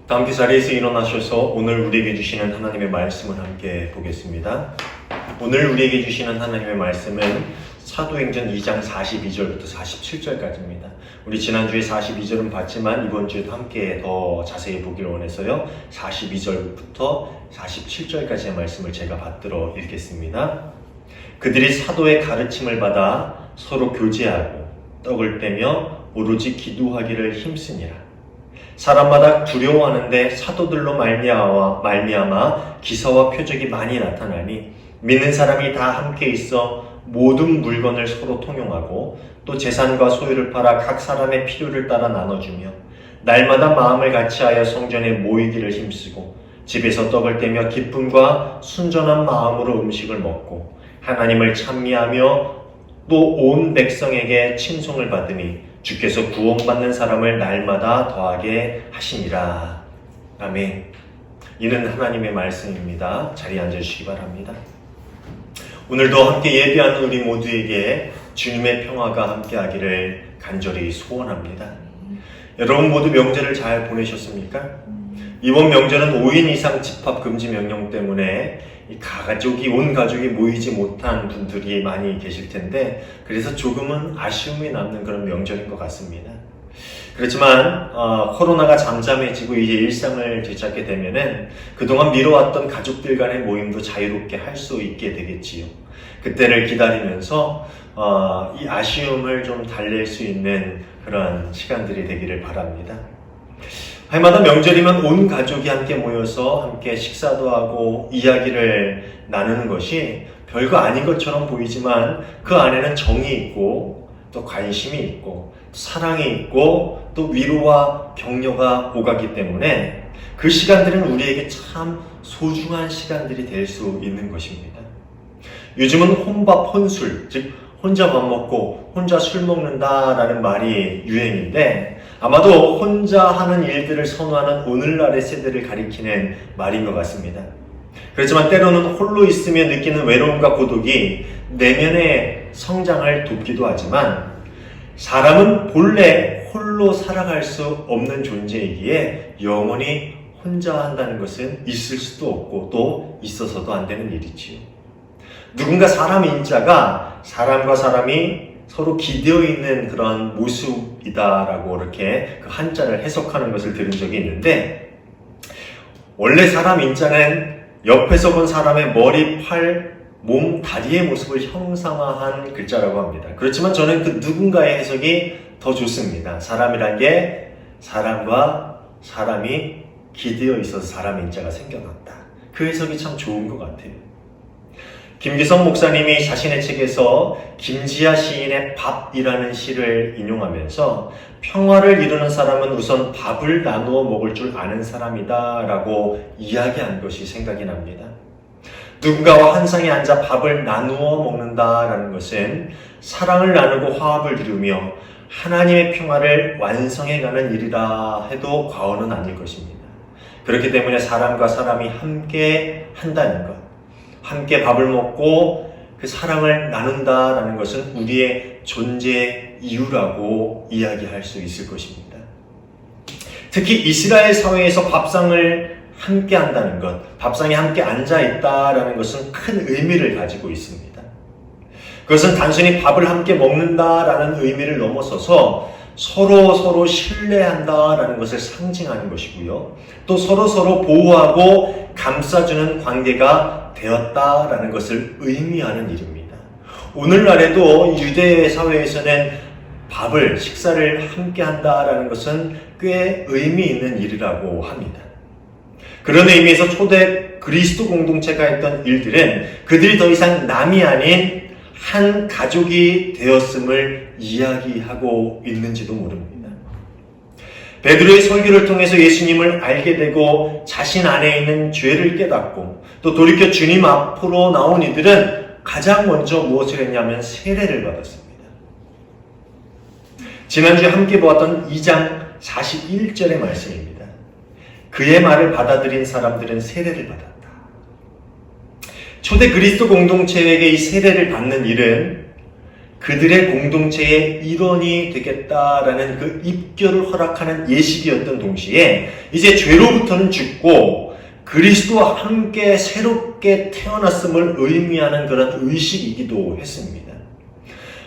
다 함께 자리에서 일어나셔서 오늘 우리에게 주시는 하나님의 말씀을 함께 보겠습니다. 오늘 우리에게 주시는 하나님의 말씀은 사도행전 2장 42절부터 47절까지입니다. 우리 지난주에 42절은 봤지만 이번 주에도 함께 더 자세히 보기를 원해서요. 42절부터 47절까지의 말씀을 제가 받들어 읽겠습니다. 그들이 사도의 가르침을 받아 서로 교제하고 떡을 떼며 오로지 기도하기를 힘쓰니라. 사람마다 두려워하는데 사도들로 말미암아 기사와 표적이 많이 나타나니 믿는 사람이 다 함께 있어 모든 물건을 서로 통용하고 또 재산과 소유를 팔아 각 사람의 필요를 따라 나눠주며 날마다 마음을 같이하여 성전에 모이기를 힘쓰고 집에서 떡을 떼며 기쁨과 순전한 마음으로 음식을 먹고 하나님을 찬미하며 또 온 백성에게 칭송을 받으니 주께서 구원받는 사람을 날마다 더하게 하시니라. 아멘. 이는 하나님의 말씀입니다. 자리에 앉아주시기 바랍니다. 오늘도 함께 예배하는 우리 모두에게 주님의 평화가 함께하기를 간절히 소원합니다. 여러분 모두 명절을 잘 보내셨습니까? 이번 명절은 5인 이상 집합 금지 명령 때문에 온 가족이 모이지 못한 분들이 많이 계실 텐데 그래서 조금은 아쉬움이 남는 그런 명절인 것 같습니다. 그렇지만 코로나가 잠잠해지고 이제 일상을 되찾게 되면은 그동안 미뤄왔던 가족들 간의 모임도 자유롭게 할 수 있게 되겠지요. 그때를 기다리면서 이 아쉬움을 좀 달랠 수 있는 그런 시간들이 되기를 바랍니다. 해마다 명절이면 온 가족이 함께 모여서 함께 식사도 하고 이야기를 나누는 것이 별거 아닌 것처럼 보이지만 그 안에는 정이 있고 또 관심이 있고 사랑이 있고 또 위로와 격려가 오가기 때문에 그 시간들은 우리에게 참 소중한 시간들이 될 수 있는 것입니다. 요즘은 혼밥 혼술, 즉 혼자 밥 먹고 혼자 술 먹는다라는 말이 유행인데 아마도 혼자 하는 일들을 선호하는 오늘날의 세대를 가리키는 말인 것 같습니다. 그렇지만 때로는 홀로 있으며 느끼는 외로움과 고독이 내면의 성장을 돕기도 하지만 사람은 본래 홀로 살아갈 수 없는 존재이기에 영원히 혼자 한다는 것은 있을 수도 없고 또 있어서도 안 되는 일이지요. 누군가 사람 인자가 사람과 사람이 서로 기대어 있는 그런 모습이다라고 이렇게 그 한자를 해석하는 것을 들은 적이 있는데 원래 사람 인자는 옆에서 본 사람의 머리, 팔, 몸, 다리의 모습을 형상화한 글자라고 합니다. 그렇지만 저는 그 누군가의 해석이 더 좋습니다. 사람이란 게 사람과 사람이 기대어 있어서 사람 인자가 생겨났다. 그 해석이 참 좋은 것 같아요. 김기성 목사님이 자신의 책에서 김지아 시인의 밥이라는 시를 인용하면서 평화를 이루는 사람은 우선 밥을 나누어 먹을 줄 아는 사람이다 라고 이야기한 것이 생각이 납니다. 누군가와 한 상에 앉아 밥을 나누어 먹는다라는 것은 사랑을 나누고 화합을 이루며 하나님의 평화를 완성해가는 일이라 해도 과언은 아닐 것입니다. 그렇기 때문에 사람과 사람이 함께 한다는 것, 함께 밥을 먹고 그 사랑을 나눈다라는 것은 우리의 존재 이유라고 이야기할 수 있을 것입니다. 특히 이스라엘 사회에서 밥상을 함께 한다는 것, 밥상에 함께 앉아 있다라는 것은 큰 의미를 가지고 있습니다. 그것은 단순히 밥을 함께 먹는다라는 의미를 넘어서서 서로 신뢰한다라는 것을 상징하는 것이고요. 또 서로 보호하고 감싸주는 관계가 되었다라는 것을 의미하는 일입니다. 오늘날에도 유대 사회에서는 식사를 함께 한다라는 것은 꽤 의미 있는 일이라고 합니다. 그런 의미에서 초대 그리스도 공동체가 했던 일들은 그들이 더 이상 남이 아닌 한 가족이 되었음을 이야기하고 있는지도 모릅니다. 베드로의 설교를 통해서 예수님을 알게 되고 자신 안에 있는 죄를 깨닫고 또 돌이켜 주님 앞으로 나온 이들은 가장 먼저 무엇을 했냐면 세례를 받았습니다. 지난주에 함께 보았던 2장 41절의 말씀입니다. 그의 말을 받아들인 사람들은 세례를 받았다. 초대 그리스도 공동체에게 이 세례를 받는 일은 그들의 공동체의 일원이 되겠다라는 그 입교를 허락하는 예식이었던 동시에 이제 죄로부터는 죽고 그리스도와 함께 새롭게 태어났음을 의미하는 그런 의식이기도 했습니다.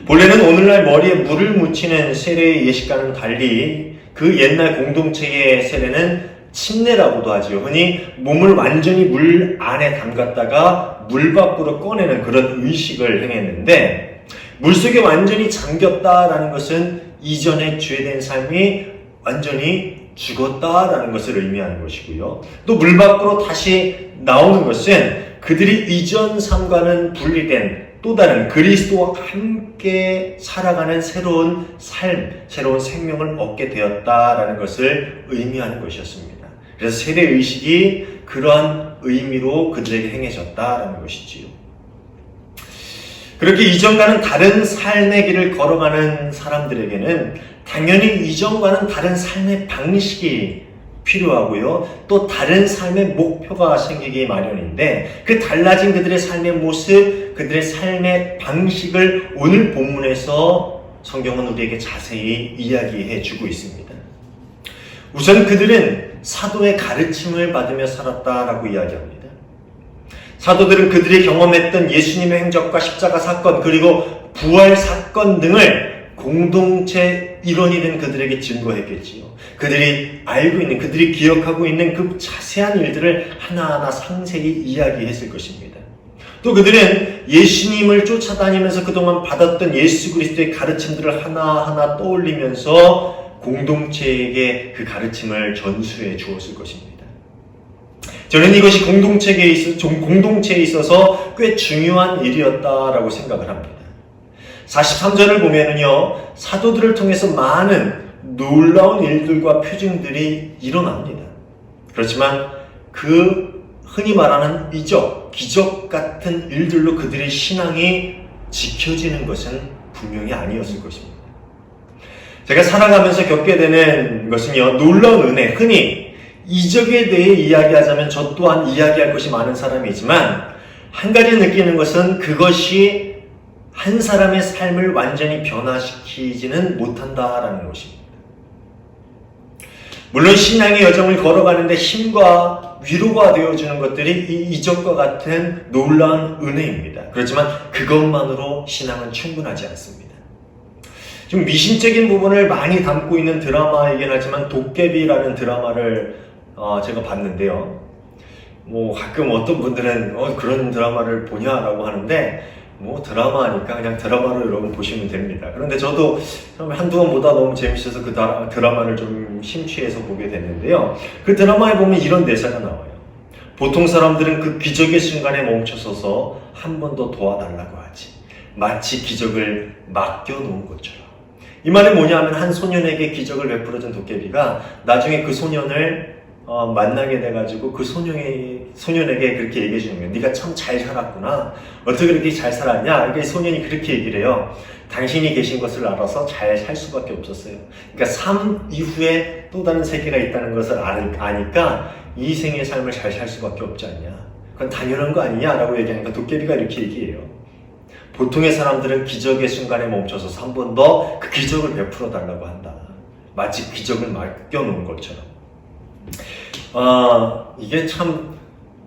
본래는 오늘날 머리에 물을 묻히는 세례의 예식과는 달리 그 옛날 공동체의 세례는 침례라고도 하지요. 흔히 몸을 완전히 물 안에 담갔다가 물 밖으로 꺼내는 그런 의식을 행했는데, 물속에 완전히 잠겼다라는 것은 이전에 죄된 삶이 완전히 죽었다라는 것을 의미하는 것이고요. 또 물 밖으로 다시 나오는 것은 그들이 이전 삶과는 분리된 또 다른 그리스도와 함께 살아가는 새로운 삶, 새로운 생명을 얻게 되었다라는 것을 의미하는 것이었습니다. 그래서 세례의식이 그러한 의미로 그들에게 행해졌다라는 것이지요. 그렇게 이전과는 다른 삶의 길을 걸어가는 사람들에게는 당연히 이전과는 다른 삶의 방식이 필요하고요. 또 다른 삶의 목표가 생기기 마련인데, 그 달라진 그들의 삶의 모습, 그들의 삶의 방식을 오늘 본문에서 성경은 우리에게 자세히 이야기해 주고 있습니다. 우선 그들은 사도의 가르침을 받으며 살았다라고 이야기합니다. 사도들은 그들이 경험했던 예수님의 행적과 십자가 사건 그리고 부활 사건 등을 공동체 일원이 된 그들에게 증거했겠지요. 그들이 알고 있는, 그들이 기억하고 있는 그 자세한 일들을 하나하나 상세히 이야기했을 것입니다. 또 그들은 예수님을 쫓아다니면서 그동안 받았던 예수 그리스도의 가르침들을 하나하나 떠올리면서 공동체에게 그 가르침을 전수해 주었을 것입니다. 저는 이것이 공동체에 있어서 꽤 중요한 일이었다라고 생각을 합니다. 43절을 보면은요, 사도들을 통해서 많은 놀라운 일들과 표징들이 일어납니다. 그렇지만 그 흔히 말하는 이적, 기적 같은 일들로 그들의 신앙이 지켜지는 것은 분명히 아니었을 것입니다. 제가 살아가면서 겪게 되는 것은요, 놀라운 은혜, 흔히 이적에 대해 이야기하자면 저 또한 이야기할 것이 많은 사람이지만 한 가지 느끼는 것은 그것이 한 사람의 삶을 완전히 변화시키지는 못한다라는 것입니다. 물론 신앙의 여정을 걸어가는데 힘과 위로가 되어주는 것들이 이 이적과 같은 놀라운 은혜입니다. 그렇지만 그것만으로 신앙은 충분하지 않습니다. 좀 미신적인 부분을 많이 담고 있는 드라마이긴 하지만 도깨비라는 드라마를 제가 봤는데요. 가끔 어떤 분들은 그런 드라마를 보냐라고 하는데, 드라마니까 그냥 드라마로 여러분 보시면 됩니다. 그런데 저도 처음에 한두 번 보다 너무 재밌어서 그 드라마를 좀 심취해서 보게 됐는데요. 그 드라마에 보면 이런 대사가 나와요. 보통 사람들은 그 기적의 순간에 멈춰서서 한 번 더 도와달라고 하지. 마치 기적을 맡겨놓은 것처럼. 이 말은 뭐냐면 한 소년에게 기적을 베풀어준 도깨비가 나중에 그 소년을 만나게 돼가지고 그 소년에게 그렇게 얘기해 주는 거예요. 네가 참 잘 살았구나. 어떻게 그렇게 잘 살았냐? 그러니까 이 소년이 그렇게 얘기를 해요. 당신이 계신 것을 알아서 잘 살 수밖에 없었어요. 그러니까 삶 이후에 또 다른 세계가 있다는 것을 아니까 이 생의 삶을 잘 살 수밖에 없지 않냐. 그건 당연한 거 아니냐라고 얘기하니까 도깨비가 이렇게 얘기해요. 보통의 사람들은 기적의 순간에 멈춰서 한 번 더 그 기적을 베풀어 달라고 한다. 마치 기적을 맡겨놓은 것처럼. 이게 참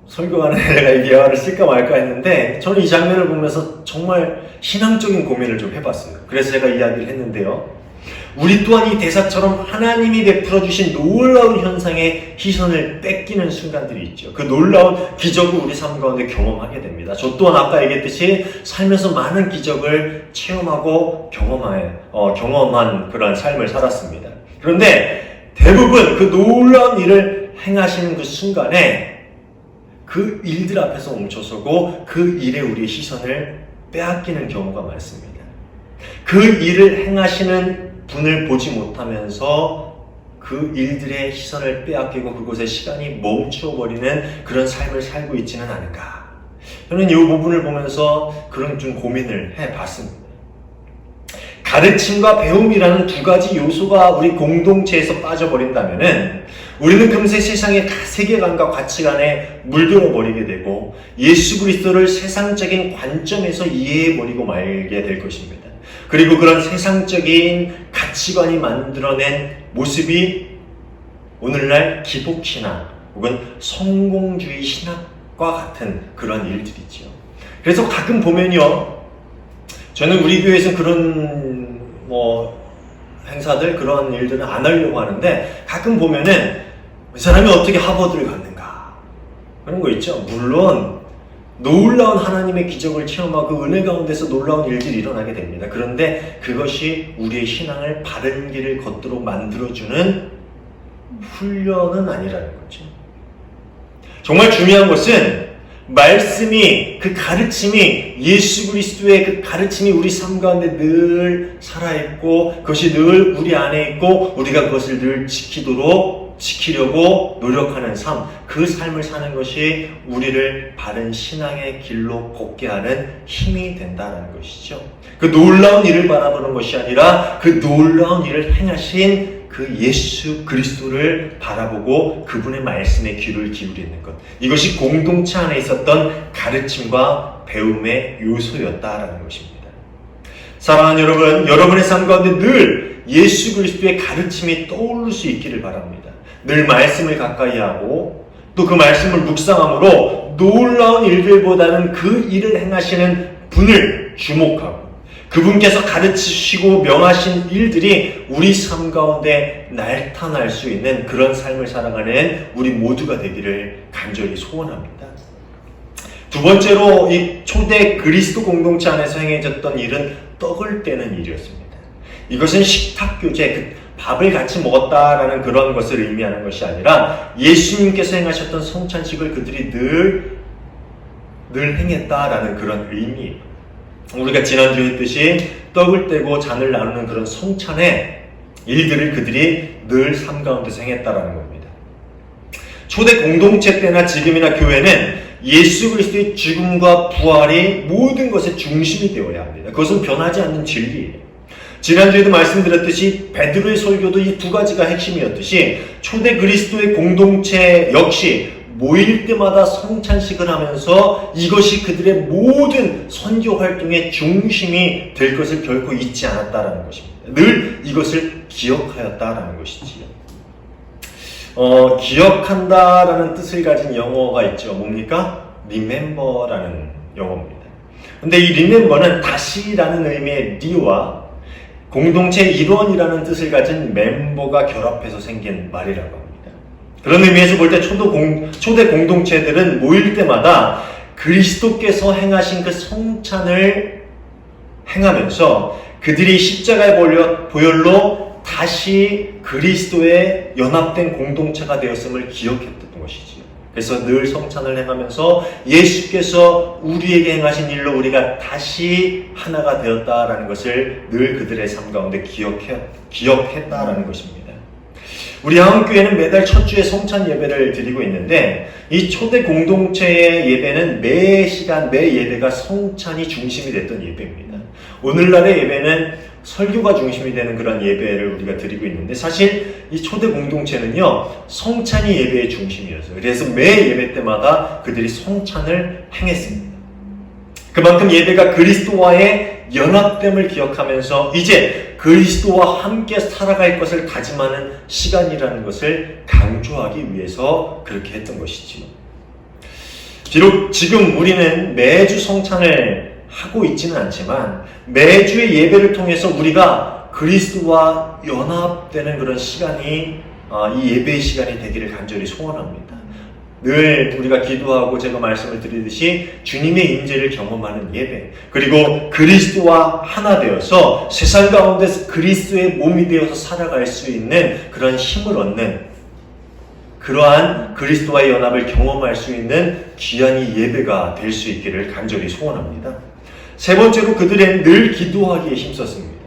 설교하는 내가 이 대화를 쓸까 말까 했는데 저는 이 장면을 보면서 정말 신앙적인 고민을 좀 해봤어요. 그래서 제가 이야기를 했는데요. 우리 또한 이 대사처럼 하나님이 베풀어 주신 놀라운 현상에 시선을 뺏기는 순간들이 있죠. 그 놀라운 기적을 우리 삶 가운데 경험하게 됩니다. 저 또한 아까 얘기했듯이 살면서 많은 기적을 체험하고 경험한 그런 삶을 살았습니다. 그런데 대부분 그 놀라운 일을 행하시는 그 순간에 그 일들 앞에서 멈춰서고 그 일에 우리의 시선을 빼앗기는 경우가 많습니다. 그 일을 행하시는 분을 보지 못하면서 그 일들의 시선을 빼앗기고 그곳에 시간이 멈춰버리는 그런 삶을 살고 있지는 않은가. 저는 이 부분을 보면서 그런 좀 고민을 해봤습니다. 가르침과 배움이라는 두 가지 요소가 우리 공동체에서 빠져버린다면은 우리는 금세 세상의 세계관과 가치관에 물들어 버리게 되고 예수 그리스도를 세상적인 관점에서 이해해 버리고 말게 될 것입니다. 그리고 그런 세상적인 가치관이 만들어낸 모습이 오늘날 기복신앙 혹은 성공주의 신학과 같은 그런 일들이죠. 그래서 가끔 보면요, 저는 우리 교회에서 그런 행사들, 그런 일들은 안 하려고 하는데, 가끔 보면은 이 사람이 어떻게 하버드를 갔는가 그런 거 있죠. 물론 놀라운 하나님의 기적을 체험하고 그 은혜 가운데서 놀라운 일들이 일어나게 됩니다. 그런데 그것이 우리의 신앙을 바른 길을 걷도록 만들어주는 훈련은 아니라는 거죠. 정말 중요한 것은 말씀이, 그 가르침이, 예수 그리스도의 그 가르침이 우리 삶 가운데 늘 살아있고 그것이 늘 우리 안에 있고 우리가 그것을 늘 지키려고 노력하는 삶, 그 삶을 사는 것이 우리를 바른 신앙의 길로 걷게 하는 힘이 된다는 것이죠. 그 놀라운 일을 바라보는 것이 아니라 그 놀라운 일을 행하신 그 예수 그리스도를 바라보고 그분의 말씀에 귀를 기울이는 것, 이것이 공동체 안에 있었던 가르침과 배움의 요소였다라는 것입니다. 사랑하는 여러분, 여러분의 삶 가운데 늘 예수 그리스도의 가르침이 떠오를 수 있기를 바랍니다. 늘 말씀을 가까이 하고 또 그 말씀을 묵상함으로 놀라운 일들보다는 그 일을 행하시는 분을 주목하고 그분께서 가르치시고 명하신 일들이 우리 삶 가운데 나타날 수 있는 그런 삶을 살아가는 우리 모두가 되기를 간절히 소원합니다. 두 번째로 이 초대 그리스도 공동체 안에서 행해졌던 일은 떡을 떼는 일이었습니다. 이것은 식탁교제, 밥을 같이 먹었다라는 그런 것을 의미하는 것이 아니라 예수님께서 행하셨던 성찬식을 그들이 늘 행했다라는 그런 의미예요. 우리가 지난주에 했듯이 떡을 떼고 잔을 나누는 그런 성찬의 일들을 그들이 늘 삶 가운데서 행했다라는 겁니다. 초대 공동체 때나 지금이나 교회는 예수 그리스도의 죽음과 부활이 모든 것의 중심이 되어야 합니다. 그것은 변하지 않는 진리예요. 지난주에도 말씀드렸듯이 베드로의 설교도 이 두 가지가 핵심이었듯이 초대 그리스도의 공동체 역시 모일 때마다 성찬식을 하면서 이것이 그들의 모든 선교 활동의 중심이 될 것을 결코 잊지 않았다라는 것입니다. 늘 이것을 기억하였다라는 것이지요. 기억한다라는 뜻을 가진 영어가 있죠. 뭡니까? remember라는 영어입니다. 근데 이 remember는 다시라는 의미의 re와 공동체 일원이라는 뜻을 가진 멤버가 결합해서 생긴 말이라고 합니다. 그런 의미에서 볼 때 초대 공동체들은 모일 때마다 그리스도께서 행하신 그 성찬을 행하면서 그들이 십자가의 보혈로 다시 그리스도의 연합된 공동체가 되었음을 기억했던 것이지요. 그래서 늘 성찬을 행하면서 예수께서 우리에게 행하신 일로 우리가 다시 하나가 되었다라는 것을 늘 그들의 삶 가운데 기억했다라는 것입니다. 우리 한국교회는 매달 첫 주에 성찬 예배를 드리고 있는데 이 초대 공동체의 예배는 매 시간, 매 예배가 성찬이 중심이 됐던 예배입니다. 오늘날의 예배는 설교가 중심이 되는 그런 예배를 우리가 드리고 있는데 사실 이 초대 공동체는요, 성찬이 예배의 중심이었어요. 그래서 매 예배 때마다 그들이 성찬을 행했습니다. 그만큼 예배가 그리스도와의 연합됨을 기억하면서 이제 그리스도와 함께 살아갈 것을 다짐하는 시간이라는 것을 강조하기 위해서 그렇게 했던 것이지요. 비록 지금 우리는 매주 성찬을 하고 있지는 않지만 매주의 예배를 통해서 우리가 그리스도와 연합되는 그런 시간이 이 예배의 시간이 되기를 간절히 소원합니다. 늘 우리가 기도하고 제가 말씀을 드리듯이 주님의 임재를 경험하는 예배, 그리고 그리스도와 하나 되어서 세상 가운데서 그리스도의 몸이 되어서 살아갈 수 있는 그런 힘을 얻는 그러한 그리스도와의 연합을 경험할 수 있는 귀한 이 예배가 될 수 있기를 간절히 소원합니다. 세 번째로 그들은 늘 기도하기에 힘썼습니다.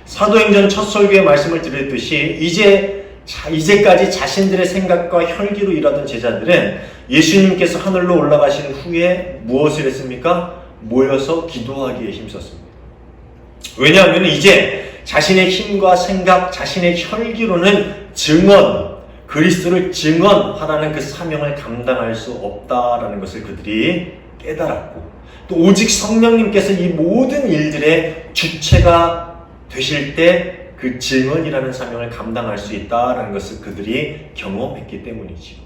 사도행전 첫 설교의 말씀을 드렸듯이 이제까지 자신들의 생각과 혈기로 일하던 제자들은 예수님께서 하늘로 올라가신 후에 무엇을 했습니까? 모여서 기도하기에 힘썼습니다. 왜냐하면 이제 자신의 힘과 생각, 자신의 혈기로는 그리스도를 증언하라는 그 사명을 감당할 수 없다라는 것을 그들이 깨달았고 또 오직 성령님께서 이 모든 일들의 주체가 되실 때 그 증언이라는 사명을 감당할 수 있다는 것을 그들이 경험했기 때문이지요.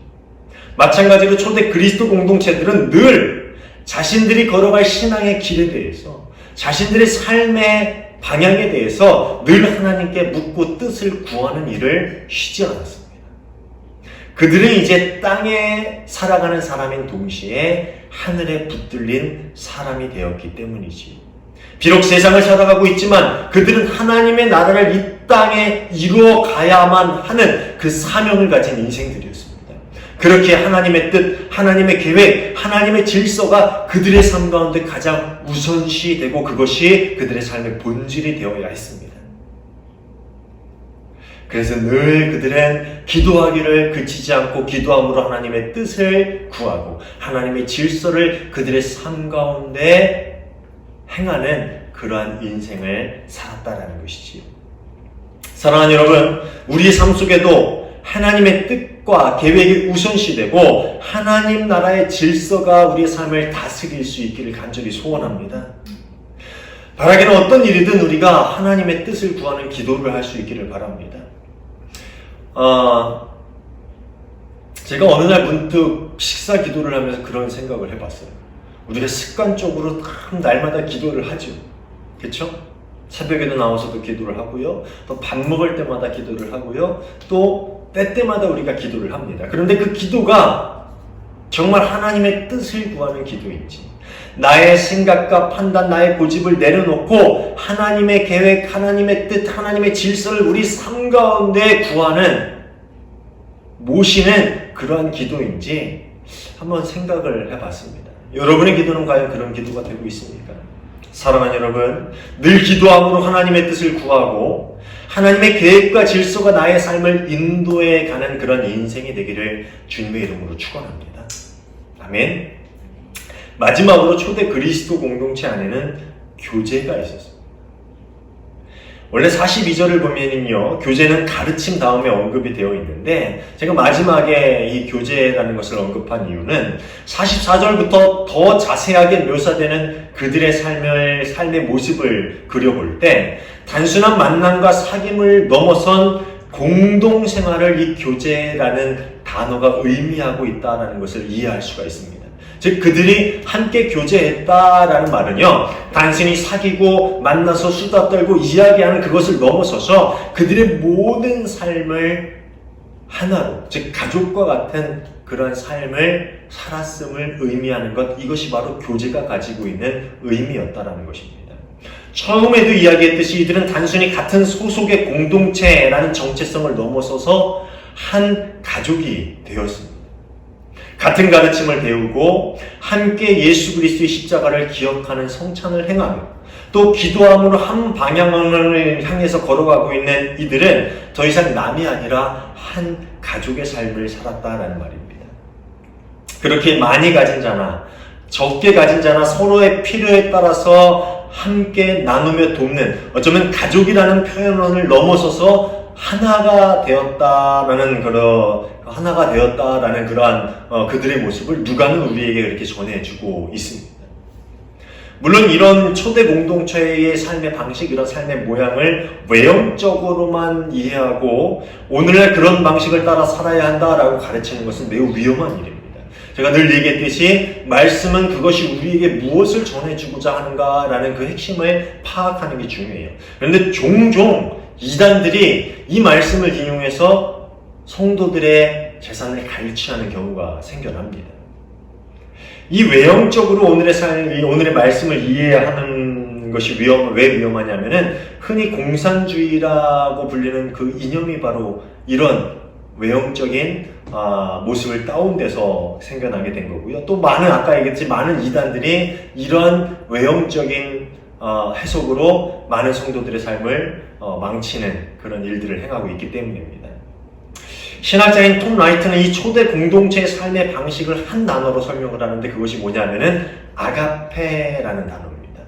마찬가지로 초대 그리스도 공동체들은 늘 자신들이 걸어갈 신앙의 길에 대해서, 자신들의 삶의 방향에 대해서 늘 하나님께 묻고 뜻을 구하는 일을 쉬지 않았습니다. 그들은 이제 땅에 살아가는 사람인 동시에 하늘에 붙들린 사람이 되었기 때문이지요. 비록 세상을 살아가고 있지만 그들은 하나님의 나라를 이 땅에 이루어 가야만 하는 그 사명을 가진 인생들이었습니다. 그렇게 하나님의 뜻, 하나님의 계획, 하나님의 질서가 그들의 삶 가운데 가장 우선시되고 그것이 그들의 삶의 본질이 되어야 했습니다. 그래서 늘 그들은 기도하기를 그치지 않고 기도함으로 하나님의 뜻을 구하고 하나님의 질서를 그들의 삶 가운데 행하는 그러한 인생을 살았다라는 것이지요. 사랑하는 여러분, 우리의 삶 속에도 하나님의 뜻과 계획이 우선시되고 하나님 나라의 질서가 우리의 삶을 다스릴 수 있기를 간절히 소원합니다. 바라기는 어떤 일이든 우리가 하나님의 뜻을 구하는 기도를 할 수 있기를 바랍니다. 제가 어느 날 문득 식사 기도를 하면서 그런 생각을 해봤어요. 우리가 습관적으로 날마다 기도를 하죠. 그렇죠? 새벽에도 나와서도 기도를 하고요. 또 밥 먹을 때마다 기도를 하고요. 또 때때마다 우리가 기도를 합니다. 그런데 그 기도가 정말 하나님의 뜻을 구하는 기도인지, 나의 생각과 판단, 나의 고집을 내려놓고 하나님의 계획, 하나님의 뜻, 하나님의 질서를 우리 삶 가운데 구하는, 모시는 그러한 기도인지 한번 생각을 해봤습니다. 여러분의 기도는 과연 그런 기도가 되고 있습니까? 사랑하는 여러분, 늘 기도함으로 하나님의 뜻을 구하고 하나님의 계획과 질서가 나의 삶을 인도해 가는 그런 인생이 되기를 주님의 이름으로 축원합니다. 아멘. 마지막으로 초대 그리스도 공동체 안에는 교제가 있었습니다. 원래 42절을 보면은요, 교제는 가르침 다음에 언급이 되어 있는데, 제가 마지막에 이 교제라는 것을 언급한 이유는 44절부터 더 자세하게 묘사되는 그들의 삶의 모습을 그려볼 때, 단순한 만남과 사귐을 넘어선 공동생활을 이 교제라는 단어가 의미하고 있다는 것을 이해할 수가 있습니다. 즉 그들이 함께 교제했다라는 말은요, 단순히 사귀고 만나서 수다 떨고 이야기하는 그것을 넘어서서 그들의 모든 삶을 하나로, 즉 가족과 같은 그런 삶을 살았음을 의미하는 것, 이것이 바로 교제가 가지고 있는 의미였다라는 것입니다. 처음에도 이야기했듯이 이들은 단순히 같은 소속의 공동체라는 정체성을 넘어서서 한 가족이 되었습니다. 같은 가르침을 배우고 함께 예수 그리스도의 십자가를 기억하는 성찬을 행하며 또 기도함으로 한 방향을 향해서 걸어가고 있는 이들은 더 이상 남이 아니라 한 가족의 삶을 살았다라는 말입니다. 그렇게 많이 가진 자나 적게 가진 자나 서로의 필요에 따라서 함께 나누며 돕는, 어쩌면 가족이라는 표현을 넘어서서 하나가 되었다라는 그러한 그들의 모습을 누가는 우리에게 그렇게 전해주고 있습니다. 물론 이런 초대 공동체의 삶의 방식, 이런 삶의 모양을 외형적으로만 이해하고 오늘날 그런 방식을 따라 살아야 한다라고 가르치는 것은 매우 위험한 일입니다. 제가 늘 얘기했듯이 말씀은 그것이 우리에게 무엇을 전해주고자 하는가라는 그 핵심을 파악하는 게 중요해요. 그런데 종종 이단들이 이 말씀을 인용해서 성도들의 재산을 갈취하는 경우가 생겨납니다. 이 외형적으로 오늘의 말씀을 이해하는 것이 왜 위험하냐면은 흔히 공산주의라고 불리는 그 이념이 바로 이런 외형적인 모습을 다운돼서 생겨나게 된 거고요. 또 아까 얘기했지, 많은 이단들이 이런 외형적인 해석으로 많은 성도들의 삶을 망치는 그런 일들을 행하고 있기 때문입니다. 신학자인 톰 라이트는 이 초대 공동체의 삶의 방식을 한 단어로 설명을 하는데 그것이 뭐냐면은 아가페라는 단어입니다.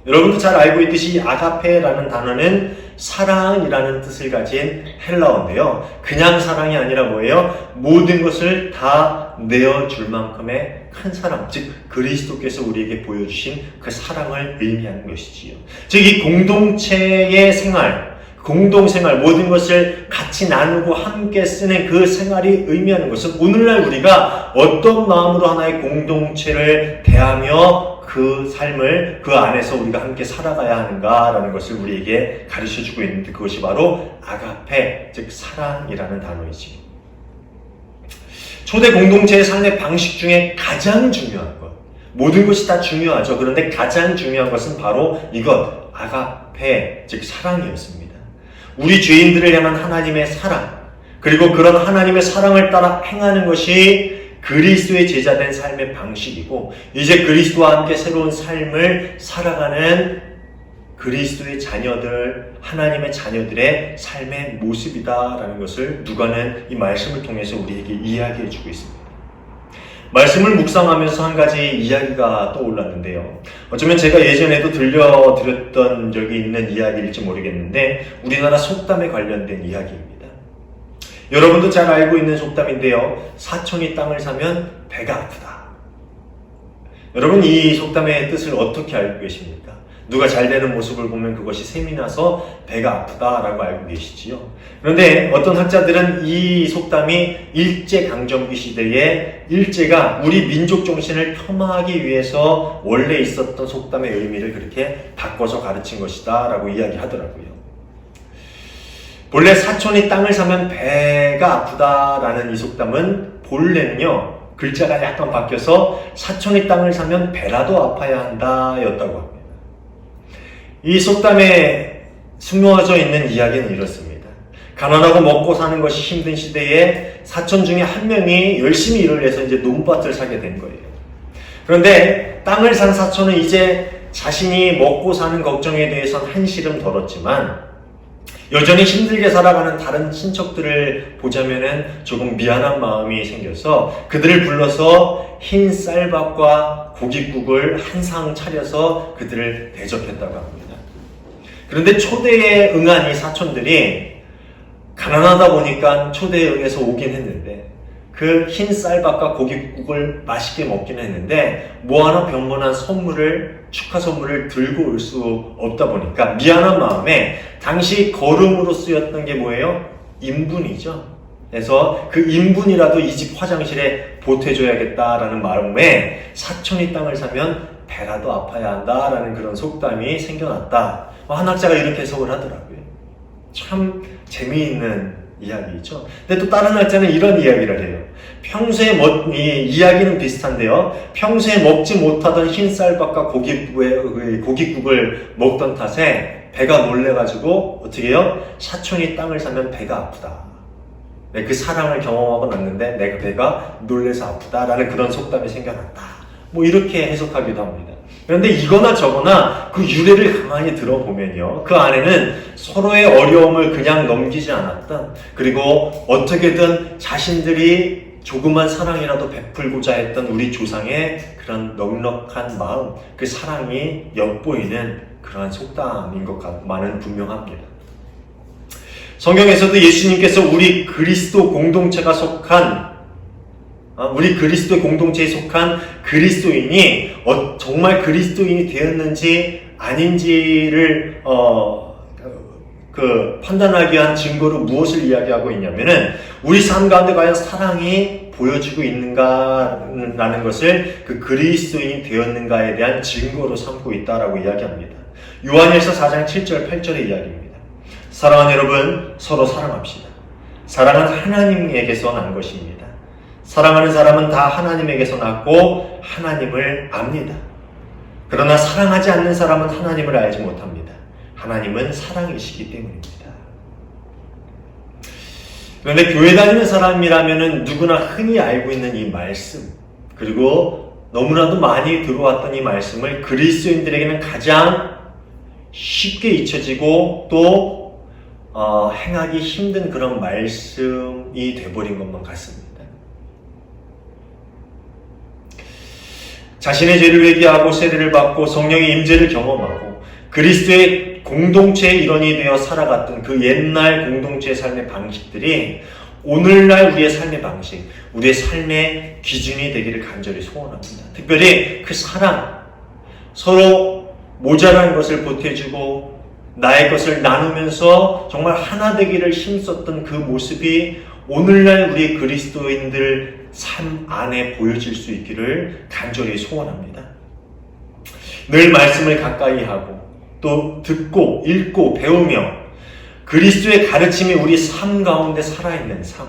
여러분도 잘 알고 있듯이 아가페라는 단어는 사랑이라는 뜻을 가진 헬라어인데요. 그냥 사랑이 아니라 뭐예요? 모든 것을 다 내어줄 만큼의 큰 사랑, 즉 그리스도께서 우리에게 보여주신 그 사랑을 의미하는 것이지요. 즉 이 공동체의 생활, 공동생활, 모든 것을 같이 나누고 함께 쓰는 그 생활이 의미하는 것은 오늘날 우리가 어떤 마음으로 하나의 공동체를 대하며 그 삶을 그 안에서 우리가 함께 살아가야 하는가라는 것을 우리에게 가르쳐주고 있는데, 그것이 바로 아가페, 즉 사랑이라는 단어이지. 초대 공동체의 삶의 방식 중에 가장 중요한 것, 모든 것이 다 중요하죠. 그런데 가장 중요한 것은 바로 이것, 아가페, 즉 사랑이었습니다. 우리 죄인들을 향한 하나님의 사랑, 그리고 그런 하나님의 사랑을 따라 행하는 것이 그리스도의 제자된 삶의 방식이고, 이제 그리스도와 함께 새로운 삶을 살아가는 그리스도의 자녀들, 하나님의 자녀들의 삶의 모습이다라는 것을 누가는 이 말씀을 통해서 우리에게 이야기해 주고 있습니다. 말씀을 묵상하면서 한 가지 이야기가 떠올랐는데요. 어쩌면 제가 예전에도 들려드렸던 적이 있는 이야기일지 모르겠는데, 우리나라 속담에 관련된 이야기입니다. 여러분도 잘 알고 있는 속담인데요. 사촌이 땅을 사면 배가 아프다. 여러분, 이 속담의 뜻을 어떻게 알고 계십니까? 누가 잘 되는 모습을 보면 그것이 셈이 나서 배가 아프다라고 알고 계시지요. 그런데 어떤 학자들은 이 속담이 일제강점기 시대에 일제가 우리 민족 정신을 폄하하기 위해서 원래 있었던 속담의 의미를 그렇게 바꿔서 가르친 것이다 라고 이야기하더라고요. 본래 사촌이 땅을 사면 배가 아프다라는 이 속담은 본래는요, 글자가 약간 바뀌어서 사촌이 땅을 사면 배라도 아파야 한다 였다고 합니다. 이 속담에 숨어져 있는 이야기는 이렇습니다. 가난하고 먹고 사는 것이 힘든 시대에 사촌 중에 한 명이 열심히 일을 해서 이제 논밭을 사게 된 거예요. 그런데 땅을 산 사촌은 이제 자신이 먹고 사는 걱정에 대해서는 한시름 덜었지만, 여전히 힘들게 살아가는 다른 친척들을 보자면은 조금 미안한 마음이 생겨서 그들을 불러서 흰 쌀밥과 고깃국을 한 상 차려서 그들을 대접했다고 합니다. 그런데 초대에 응한 이 사촌들이 가난하다 보니까 초대에 응해서 오긴 했는데, 그 흰 쌀밥과 고깃국을 맛있게 먹긴 했는데 뭐 하나 병건한 축하 선물을 들고 올 수 없다 보니까 미안한 마음에 당시 거름으로 쓰였던 게 뭐예요? 인분이죠. 그래서 그 인분이라도 이 집 화장실에 보태줘야겠다라는 마음에 사촌이 땅을 사면 배라도 아파야 한다라는 그런 속담이 생겨났다. 한 학자가 이렇게 해석을 하더라고요. 참 재미있는 이야기죠. 근데 또 다른 학자는 이런 이야기를 해요. 평소에 이 이야기는 비슷한데요. 평소에 먹지 못하던 흰쌀밥과 고깃국을 먹던 탓에 배가 놀래가지고 어떻게 해요? 사촌이 땅을 사면 배가 아프다. 그 사랑을 경험하고 났는데 내가 배가 놀래서 아프다라는 그런 속담이 생겨났다. 뭐 이렇게 해석하기도 합니다. 그런데 이거나 저거나 그 유래를 가만히 들어보면요, 그 안에는 서로의 어려움을 그냥 넘기지 않았던, 그리고 어떻게든 자신들이 조그만 사랑이라도 베풀고자 했던 우리 조상의 그런 넉넉한 마음, 그 사랑이 엿보이는 그러한 속담인 것만은 분명합니다. 성경에서도 예수님께서 우리 그리스도 공동체에 속한 그리스도인이 정말 그리스도인이 되었는지 아닌지를 판단하기 위한 증거로 무엇을 이야기하고 있냐면은 우리 삶 가운데 과연 사랑이 보여지고 있는가라는 것을 그 그리스도인이 되었는가에 대한 증거로 삼고 있다라고 이야기합니다. 요한일서 4장 7절 8절의 이야기입니다. 사랑하는 여러분, 서로 사랑합시다. 사랑은 하나님에게서 난 것입니다. 사랑하는 사람은 다 하나님에게서 났고 하나님을 압니다. 그러나 사랑하지 않는 사람은 하나님을 알지 못합니다. 하나님은 사랑이시기 때문입니다. 그런데 교회 다니는 사람이라면 누구나 흔히 알고 있는 이 말씀, 그리고 너무나도 많이 들어왔던 이 말씀을 그리스도인들에게는 가장 쉽게 잊혀지고 또 행하기 힘든 그런 말씀이 돼버린 것만 같습니다. 자신의 죄를 회개하고 세례를 받고 성령의 임재를 경험하고 그리스도의 공동체의 일원이 되어 살아갔던 그 옛날 공동체의 삶의 방식들이 오늘날 우리의 삶의 방식, 우리의 삶의 기준이 되기를 간절히 소원합니다. 특별히 그 사랑, 서로 모자란 것을 보태주고 나의 것을 나누면서 정말 하나 되기를 힘썼던 그 모습이 오늘날 우리 그리스도인들 삶 안에 보여질 수 있기를 간절히 소원합니다. 늘 말씀을 가까이 하고 또 듣고 읽고 배우며 그리스도의 가르침이 우리 삶 가운데 살아있는 삶,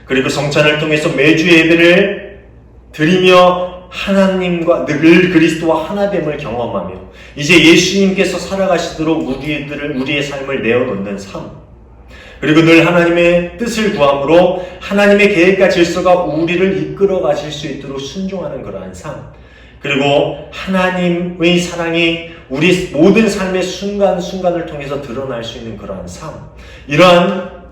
그리고 성찬을 통해서 매주 예배를 드리며 하나님과 늘 그리스도와 하나됨을 경험하며 이제 예수님께서 살아가시도록 우리의 삶을 내어놓는 삶, 그리고 늘 하나님의 뜻을 구함으로 하나님의 계획과 질서가 우리를 이끌어 가실 수 있도록 순종하는 그러한 삶, 그리고 하나님의 사랑이 우리 모든 삶의 순간순간을 통해서 드러날 수 있는 그러한 삶, 이러한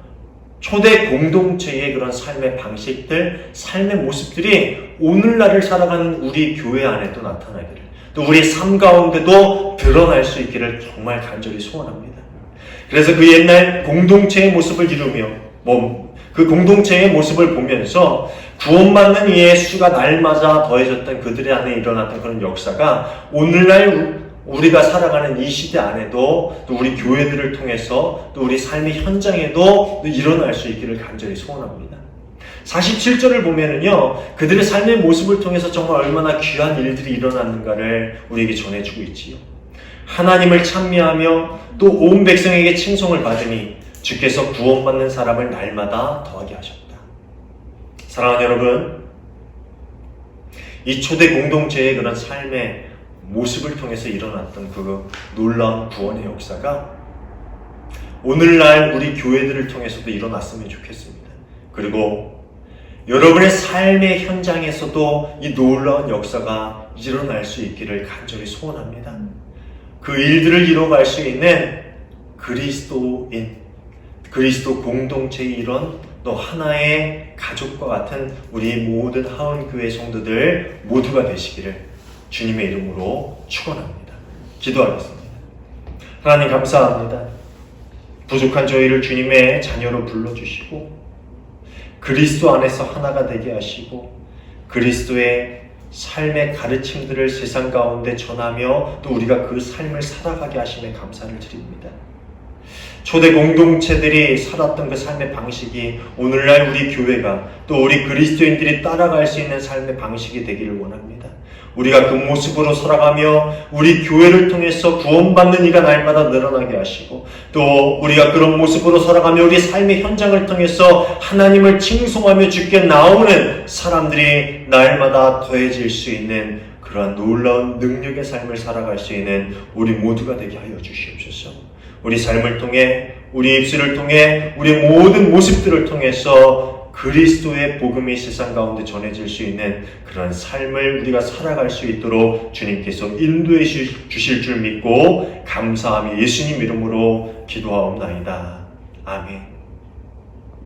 초대 공동체의 그런 삶의 방식들, 삶의 모습들이 오늘날을 살아가는 우리 교회 안에도 나타나기를, 또 우리 삶 가운데도 드러날 수 있기를 정말 간절히 소원합니다. 그래서 그 옛날 공동체의 모습을 이루며 그 공동체의 모습을 보면서 구원받는 이의 수가 날마다 더해졌던 그들의 안에 일어났던 그런 역사가 오늘날 우리가 살아가는 이 시대 안에도 또 우리 교회들을 통해서 또 우리 삶의 현장에도 일어날 수 있기를 간절히 소원합니다. 47절을 보면은요, 그들의 삶의 모습을 통해서 정말 얼마나 귀한 일들이 일어났는가를 우리에게 전해주고 있지요. 하나님을 찬미하며 또 온 백성에게 칭송을 받으니 주께서 구원받는 사람을 날마다 더하게 하셨다. 사랑하는 여러분, 이 초대 공동체의 그런 삶의 모습을 통해서 일어났던 그 놀라운 구원의 역사가 오늘날 우리 교회들을 통해서도 일어났으면 좋겠습니다. 그리고 여러분의 삶의 현장에서도 이 놀라운 역사가 일어날 수 있기를 간절히 소원합니다. 그 일들을 이뤄갈 수 있는 그리스도인, 그리스도 공동체의 일원, 또 하나의 가족과 같은 우리 모든 하원교회 성도들 모두가 되시기를 주님의 이름으로 축원합니다. 기도하겠습니다. 하나님 감사합니다. 부족한 저희를 주님의 자녀로 불러주시고 그리스도 안에서 하나가 되게 하시고 그리스도의 삶의 가르침들을 세상 가운데 전하며 또 우리가 그 삶을 살아가게 하심에 감사를 드립니다. 초대 공동체들이 살았던 그 삶의 방식이 오늘날 우리 교회가 또 우리 그리스도인들이 따라갈 수 있는 삶의 방식이 되기를 원합니다. 우리가 그 모습으로 살아가며 우리 교회를 통해서 구원받는 이가 날마다 늘어나게 하시고 또 우리가 그런 모습으로 살아가며 우리 삶의 현장을 통해서 하나님을 칭송하며 주께 나오는 사람들이 날마다 더해질 수 있는 그러한 놀라운 능력의 삶을 살아갈 수 있는 우리 모두가 되게 하여 주시옵소서. 우리 삶을 통해 우리 입술을 통해 우리 모든 모습들을 통해서 그리스도의 복음이 세상 가운데 전해질 수 있는 그런 삶을 우리가 살아갈 수 있도록 주님께서 인도해 주실 줄 믿고 감사하며 예수님 이름으로 기도하옵나이다. 아멘.